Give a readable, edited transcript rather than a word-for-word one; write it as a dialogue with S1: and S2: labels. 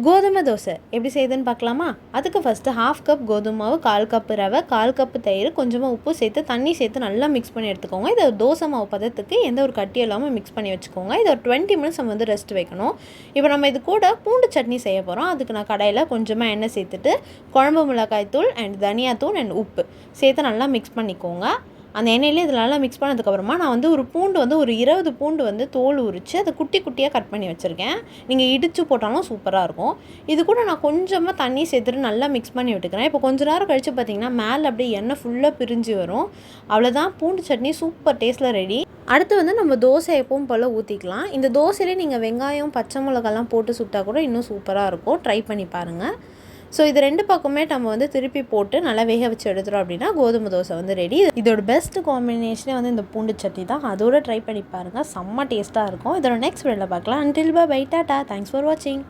S1: கோதுமை தோசை எப்படி செய்யுதுன்னு பார்க்கலாமா? அதுக்கு ஃபஸ்ட்டு 1/2 கப் கோதுமை மாவு, 1/4 கப் ரவை, 1/4 கப் தயிர், கொஞ்சமாக உப்பு சேர்த்து தண்ணி சேர்த்து நல்லா மிக்ஸ் பண்ணி எடுத்துக்கோங்க. இதை தோசை மாவு பதத்துக்கு எந்த ஒரு கட்டியும் இல்லாமல் மிக்ஸ் பண்ணி வச்சுக்கோங்க. இதை ஒரு 20 மினிட்ஸ் நம்ம வந்து ரெஸ்ட் வைக்கணும். இப்போ நம்ம இது கூட பூண்டு சட்னி செய்ய போகிறோம். அதுக்கு நான் கடாயில் கொஞ்சமாக எண்ணெய் சேர்த்துட்டு குழம்பு மிளகாய் தூள் அண்ட் தனியாத்தூள் அண்ட் உப்பு சேர்த்து நல்லா மிக்ஸ் பண்ணிக்கோங்க. அந்த எண்ணெயிலே இதில் நல்லா மிக்ஸ் பண்ணதுக்கப்புறமா நான் வந்து ஒரு 20 பூண்டு வந்து தோல் உரித்து அதை குட்டி குட்டியாக கட் பண்ணி வச்சுருக்கேன். நீங்கள் இடித்து போட்டாலும் சூப்பராக இருக்கும். இது கூட நான் கொஞ்சமாக தண்ணி சேர்த்துட்டு நல்லா மிக்ஸ் பண்ணி விட்டுக்கிறேன். இப்போ கொஞ்ச நேரம் கழித்து பார்த்திங்கன்னா மேலே அப்படியே எண்ணெய் ஃபுல்லாக பிரிஞ்சு வரும். அவ்வளோதான், பூண்டு சட்னி சூப்பர் டேஸ்ட்டில் ரெடி. அடுத்து வந்து நம்ம தோசை எப்பவும் போல் ஊற்றிக்கலாம். இந்த தோசையிலே நீங்கள் வெங்காயம் பச்சை மிளகாலாம் போட்டு சுட்டால் கூட இன்னும் சூப்பராக இருக்கும். ட்ரை பண்ணி பாருங்கள். ஸோ இது 2 பக்கமே நம்ம வந்து திருப்பி போட்டு நல்லா வேக வச்சு எடுத்துகிறோம் அப்படின்னா கோதுமை தோசை வந்து ரெடி. இதோட பெஸ்ட் காம்பினேஷனே வந்து இந்த பூண்டு சட்னி தான். அதோட ட்ரை பண்ணி பாருங்கள், செம்ம டேஸ்ட்டாக இருக்கும். இதோட நெக்ஸ்ட் வீடியோவில் பார்க்கலாம். Until by Tata. Thanks for வாட்சிங்.